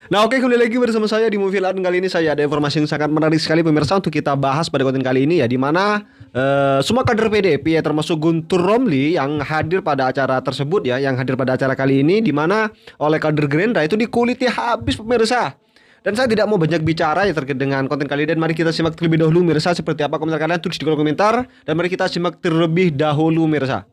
Nah, oke, kembali lagi bersama saya di Movie Land. Kali ini saya ada informasi yang sangat menarik sekali pemirsa untuk kita bahas pada konten kali ini, ya, di mana semua kader PDIP, ya, termasuk Guntur Romli yang hadir pada acara tersebut, ya, yang hadir pada acara kali ini, di mana oleh kader Gerindra itu dikuliti habis pemirsa. Dan saya tidak mau banyak bicara ya terkait dengan konten kali ini, dan mari kita simak terlebih dahulu pemirsa. Seperti apa komentar kalian, tulis di kolom komentar, dan mari kita simak terlebih dahulu pemirsa.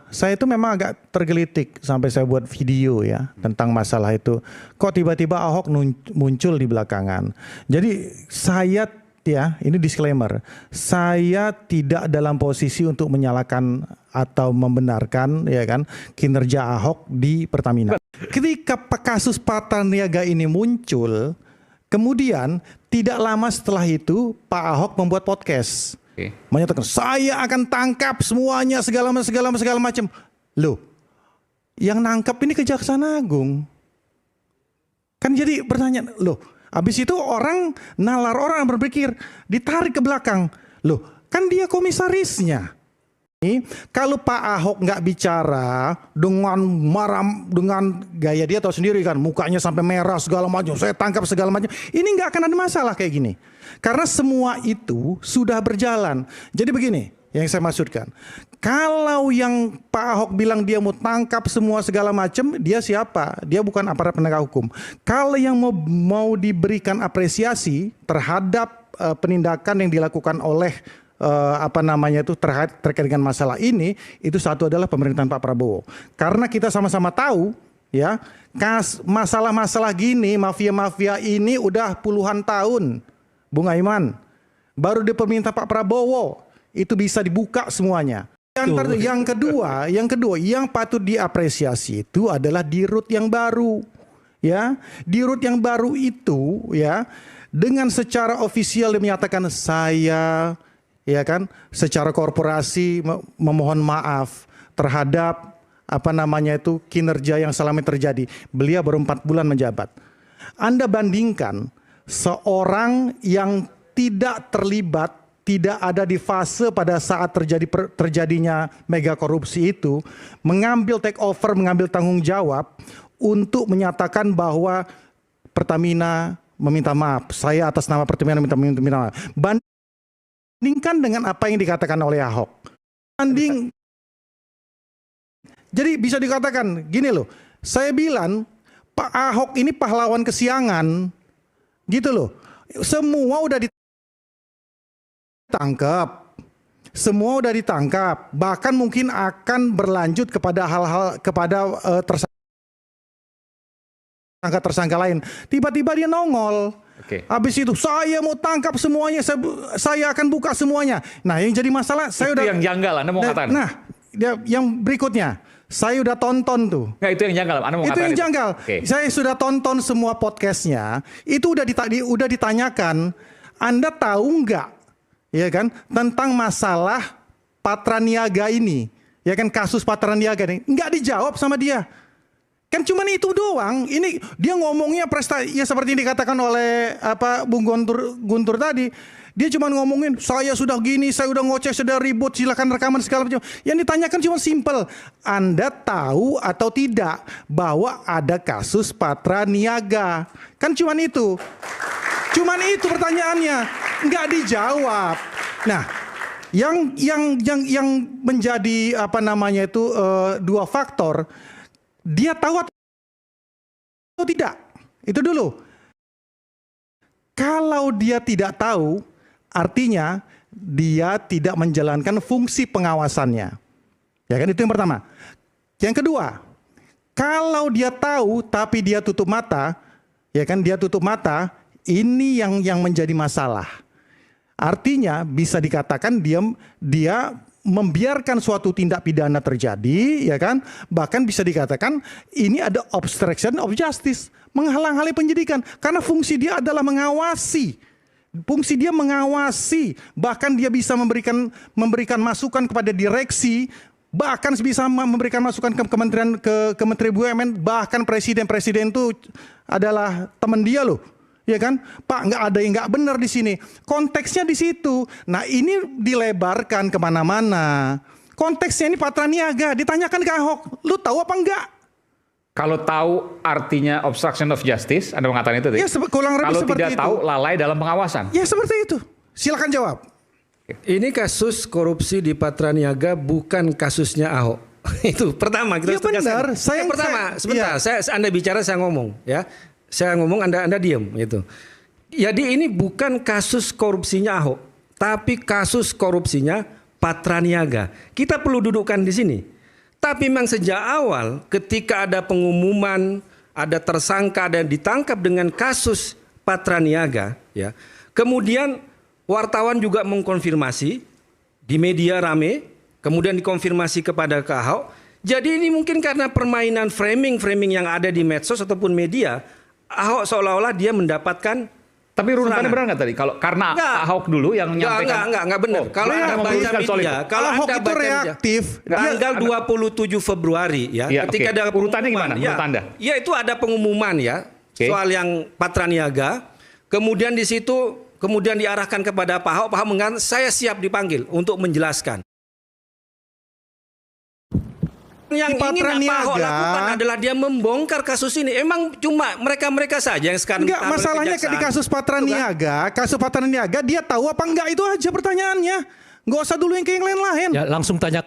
Saya itu memang agak tergelitik sampai saya buat video ya tentang masalah itu. Kok tiba-tiba Ahok muncul di belakangan. Jadi saya, ya, ini disclaimer, saya tidak dalam posisi untuk menyalahkan atau membenarkan, ya kan, kinerja Ahok di Pertamina. Ketika kasus Patraniaga ini muncul, kemudian tidak lama setelah itu Pak Ahok membuat podcast. Menyatakan saya akan tangkap semuanya segala macam. Loh, yang nangkap ini Kejaksaan Agung. Kan jadi pertanyaan, loh, habis itu nalar orang berpikir ditarik ke belakang. Loh, kan dia komisarisnya. Kalau Pak Ahok nggak bicara dengan marah, dengan gaya dia tahu sendiri kan, mukanya sampai merah segala macam, saya tangkap segala macam, ini nggak akan ada masalah kayak gini. Karena semua itu sudah berjalan. Jadi begini yang saya maksudkan. Kalau yang Pak Ahok bilang dia mau tangkap semua segala macam, dia siapa? Dia bukan aparat penegak hukum. Kalau yang mau diberikan apresiasi terhadap penindakan yang dilakukan oleh terkait dengan masalah ini, itu satu adalah pemerintahan Pak Prabowo. Karena kita sama-sama tahu, ya, masalah-masalah gini, mafia-mafia ini udah puluhan tahun, Bung Aiman. Baru di pemerintahan Pak Prabowo itu bisa dibuka semuanya. Yang kedua, yang patut diapresiasi itu adalah Dirut yang baru, ya. Dirut yang baru itu, ya, dengan secara ofisial dia menyatakan saya, ya kan, secara korporasi memohon maaf terhadap kinerja yang selama ini terjadi. Beliau baru 4 bulan menjabat. Anda bandingkan seorang yang tidak terlibat, tidak ada di fase pada saat terjadinya mega korupsi itu, mengambil take over, mengambil tanggung jawab untuk menyatakan bahwa Pertamina meminta maaf. Saya atas nama Pertamina minta maaf. Bandingkan dengan apa yang dikatakan oleh Ahok. Jadi bisa dikatakan gini loh, saya bilang Pak Ahok ini pahlawan kesiangan, gitu loh. Semua udah ditangkap, bahkan mungkin akan berlanjut kepada tersangka lain. Tiba-tiba dia nongol. Habis itu saya mau tangkap semuanya, saya akan buka semuanya. Nah, yang jadi masalah yang janggal Anda mau katakan. Nah, yang berikutnya, saya udah tonton tuh. Nah, itu yang janggal Anda mau katakan. Itu yang janggal. Saya sudah tonton semua podcastnya. Itu udah ditanyakan. Anda tahu nggak, ya kan, tentang masalah Patraniaga ini, ya kan, kasus Patraniaga ini nggak dijawab sama dia. Kan cuma itu doang. Ini dia ngomongnya prestasi, ya seperti yang dikatakan oleh Bung Guntur tadi. Dia cuma ngomongin saya sudah gini, saya udah ngoceh, sudah ribut, silakan rekaman segala macam. Yang ditanyakan cuma simple. Anda tahu atau tidak bahwa ada kasus Patraniaga? Kan cuma itu. Cuman itu pertanyaannya, nggak dijawab. Nah, yang menjadi dua faktor. Dia tahu atau tidak? Itu dulu. Kalau dia tidak tahu, artinya dia tidak menjalankan fungsi pengawasannya. Ya kan, itu yang pertama. Yang kedua, kalau dia tahu tapi dia tutup mata, ya kan, dia tutup mata, ini yang menjadi masalah. Artinya bisa dikatakan dia membiarkan suatu tindak pidana terjadi, ya kan? Bahkan bisa dikatakan ini ada obstruction of justice, menghalang-halangi penyidikan, karena fungsi dia adalah mengawasi. Fungsi dia mengawasi, bahkan dia bisa memberikan masukan kepada direksi, bahkan bisa memberikan masukan ke Kementerian BUMN, bahkan presiden itu adalah teman dia loh. Ya kan, Pak, nggak ada yang nggak benar di sini. Konteksnya di situ. Nah, ini dilebarkan kemana-mana. Konteksnya ini Patraniaga, ditanyakan ke Ahok, lu tahu apa enggak? Kalau tahu artinya obstruction of justice, Anda mengatakan itu tadi. Ya, kurang lebih Kalau seperti tidak itu. tahu, lalai dalam pengawasan. Ya seperti itu. Silakan jawab. Ini kasus korupsi di Patra Niaga bukan kasusnya Ahok. Itu pertama kita Ya harus tegaskan. benar. Sebentar, Anda bicara saya ngomong ya. Saya ngomong Anda diam gitu. Jadi ini bukan kasus korupsinya Ahok, tapi kasus korupsinya Patra Niaga. Kita perlu dudukkan di sini. Tapi memang sejak awal ketika ada pengumuman, ada tersangka dan ditangkap dengan kasus Patra Niaga, ya. Kemudian wartawan juga mengkonfirmasi di media rame, kemudian dikonfirmasi kepada ke Ahok. Jadi ini mungkin karena permainan framing yang ada di medsos ataupun media, Ahok seolah-olah dia mendapatkan. Tapi runutannya serangan. benar nggak tadi? Kalau karena Enggak. Ahok dulu yang menyampaikan. Enggak benar. Kalau Anda Anda baca memutuskan soal media, itu. kalau Ahok Anda itu baca reaktif. media, tanggal 27 Februari ya, Iya, ketika oke. ada Urutannya pengumuman, gimana? ya, Menurut Anda? Ya itu ada pengumuman ya, Oke. soal yang Patra Niaga. Kemudian di situ kemudian diarahkan kepada Pak Ahok. Pak Ahok mengatakan saya siap dipanggil untuk menjelaskan. Yang Di ingin Patra Pak Ahok Niaga- lakukan adalah dia membongkar kasus ini. Emang cuma mereka saja yang sekarang Enggak, ditangkap oleh masalahnya di kejaksaan. kasus Patra Itu kan? Niaga, kasus Patra Niaga dia tahu apa enggak itu aja pertanyaannya. Enggak usah dulu yang ke yang lain-lain. Ya langsung tanya.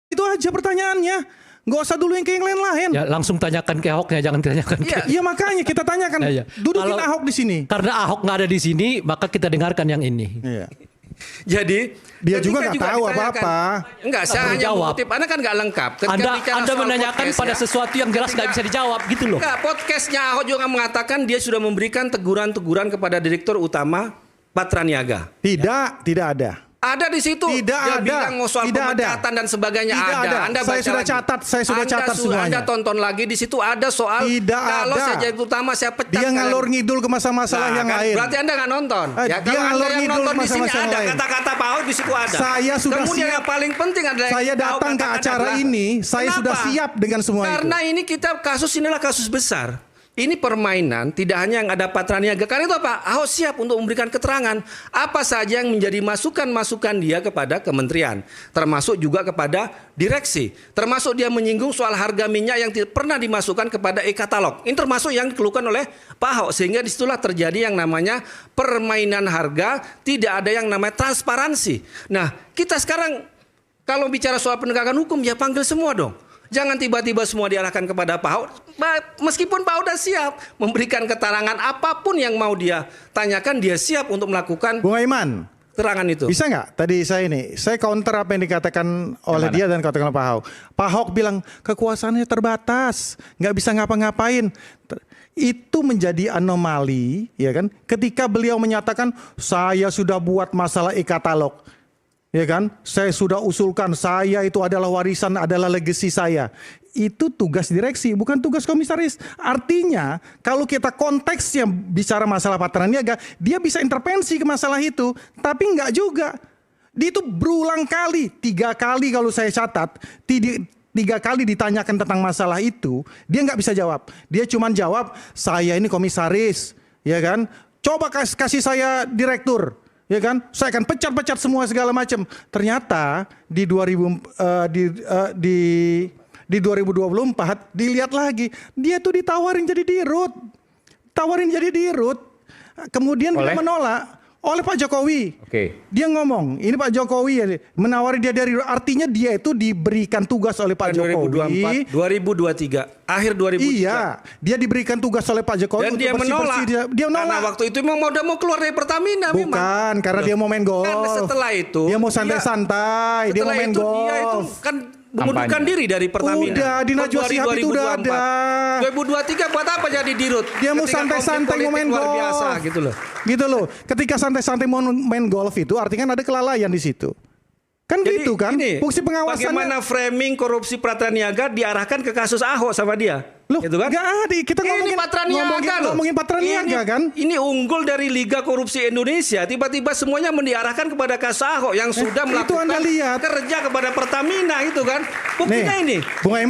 Itu aja pertanyaannya. Enggak usah dulu yang ke yang lain. Ya langsung tanyakan ke Ahok ya, jangan ditanyakan ke. Iya makanya kita tanyakan. Ya, ya. Dudukin Kalau- Ahok di sini. Karena Ahok nggak ada di sini, maka kita dengarkan yang ini. Iya. Jadi Dia juga ketika nggak tahu ditanyakan- apa-apa. Enggak, saya Nggak hanya jawab. mengutip. Anda kan nggak lengkap. Ketika Anda bicara soal menanyakan podcast, pada ya. sesuatu yang jelas nggak bisa dijawab gitu loh. Enggak, podcastnya Ahok juga mengatakan dia sudah memberikan teguran-teguran kepada Direktur Utama Patra Niaga. Tidak ada. Ada di situ. Tidak dia ada. bilang soal Tidak ada. pemecatan dan sebagainya Tidak ada. Anda Saya baca sudah lagi. catat, saya sudah catat semuanya. Anda tonton lagi di situ ada soal Tidak kalau ada. saya jadi utama saya pecat. Dia kalian. ngalor ngidul ke masalah-masalah Nah, yang kan, lain. berarti Anda nggak nonton. Dia Ya, kalau ngalor Anda yang ngidul nonton di sini masalah-masalah ada lain. kata-kata Pak Ahok di situ ada. Saya sudah Kemudian siap. yang paling penting adalah Saya yang Ahok datang ke katakan acara adalah, ini, saya sudah kenapa? siap dengan semua itu. Karena ini inilah kasus besar. Ini permainan tidak hanya yang ada Patra Niaga. Karena itu apa? Ahok siap untuk memberikan keterangan apa saja yang menjadi masukan-masukan dia kepada kementerian, termasuk juga kepada direksi, termasuk dia menyinggung soal harga minyak yang tidak pernah dimasukkan kepada e-katalog. Ini termasuk yang dikeluhkan oleh Pak Ahok, sehingga disitulah terjadi yang namanya permainan harga, tidak ada yang namanya transparansi. Nah, kita sekarang kalau bicara soal penegakan hukum ya panggil semua dong. Jangan tiba-tiba semua diarahkan kepada Pak Ahok. Meskipun Pak Ahok sudah siap memberikan keterangan apapun yang mau dia tanyakan, dia siap untuk melakukan Bung Aiman, keterangan itu. bisa nggak tadi saya counter apa yang dikatakan oleh dia dan katakan Pak Ahok. Pak Ahok bilang kekuasaannya terbatas, nggak bisa ngapa-ngapain. Itu menjadi anomali, ya kan? Ketika beliau menyatakan saya sudah buat masalah e-katalog. Ya kan, saya sudah usulkan, saya itu adalah warisan, adalah legacy saya. Itu tugas direksi, bukan tugas komisaris. Artinya, kalau kita konteksnya bicara masalah Patra Niaga, dia bisa intervensi ke masalah itu, tapi enggak juga. Dia itu berulang kali, 3 kali kalau saya catat, 3 kali ditanyakan tentang masalah itu, dia nggak bisa jawab. Dia cuma jawab, saya ini komisaris, ya kan? Coba kasih saya direktur. Ya kan, saya akan pecat semua segala macam. Ternyata di 2024 dilihat lagi, dia tuh ditawarin jadi dirut, kemudian dia menolak oleh Pak Jokowi. Oke. Dia ngomong, ini Pak Jokowi ya, menawari dia dari, artinya dia itu diberikan tugas oleh Pak Jokowi. 2023, akhir 2023. Iya, dia diberikan tugas oleh Pak Jokowi Dan untuk dia menolak. bersih-bersih. Dia Karena menolak. waktu itu memang udah mau keluar dari Pertamina. Bukan, memang. karena dia mau main golf. Karena setelah itu dia mau santai-santai, dia mau setelah main itu golf. dia itu kan mengundurkan Kampanye. diri dari Pertamina. Udah, di Najwa Februari Shihab itu udah 2024. ada. 2023 buat apa jadi dirut? Dia mau Ketika santai-santai konflik mau main politik luar golf. biasa gitu loh. Gitu loh. Ketika santai-santai mau main golf itu artinya kan ada kelalaian di situ. Kan Jadi gitu kan? ini, Fungsi pengawasannya. bagaimana framing korupsi Patra Niaga diarahkan ke kasus Ahok sama dia? Loh, gitu kan? nggak ada. Kita Ini Patra Niaga loh. ngomongin Patra Niaga kan? Ini unggul dari Liga Korupsi Indonesia. Tiba-tiba semuanya diarahkan kepada kasus Ahok yang sudah itu melakukan Anda lihat. kerja kepada Pertamina itu kan. Buktinya ini. Bung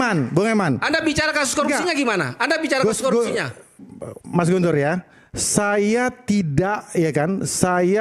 Aiman. Anda bicara kasus korupsinya gimana? Anda bicara kasus korupsinya. Mas Guntur ya. saya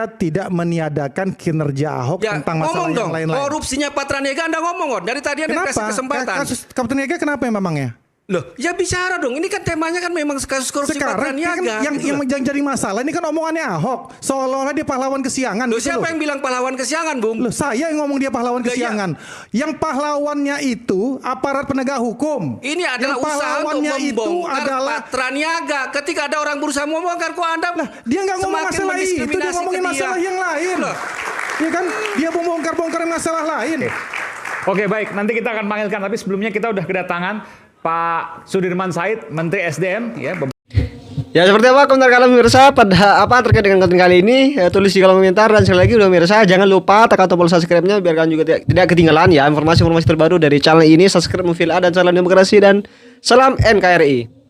tidak meniadakan kinerja Ahok Ya, tentang masalah ngomong yang dong, lain-lain. korupsinya Pak Traniaga Anda ngomong kok. Dari tadi Anda kasih kesempatan. Kasus Kapten Niaga kenapa memangnya? Loh, ya bicara dong. Ini kan temanya kan memang kasus korupsi Pak Sekarang Traniaga. yang jadi masalah ini kan omongannya Ahok, seolah-olah dia pahlawan kesiangan. Loh, gitu siapa loh. yang bilang pahlawan kesiangan, Bung? Loh, saya yang ngomong dia pahlawan Loh, kesiangan. Yang pahlawannya itu aparat penegak hukum. Ini adalah Yang usaha untuk pahlawannya itu membongkar adalah Pak Traniaga. Ketika ada orang berusaha membongkar, kok Anda dia nggak ngomong semakin masalah itu, dia mendiskriminasi ngomongin ke dia? masalah yang lain. Loh. Ya kan, dia membongkar-bongkar masalah lain. Oke, baik, nanti kita akan panggilkan, tapi sebelumnya kita udah kedatangan Pak Sudirman Said, Menteri SDM, ya. Ya seperti apa komentar kalian pemirsa pada apa terkait dengan konten kali ini, tulis di kolom komentar. Dan sekali lagi pemirsa jangan lupa tekan tombol subscribe-nya biar kalian juga tidak ketinggalan ya informasi-informasi terbaru dari channel ini. Subscribe Movila dan Salam Demokrasi dan salam NKRI.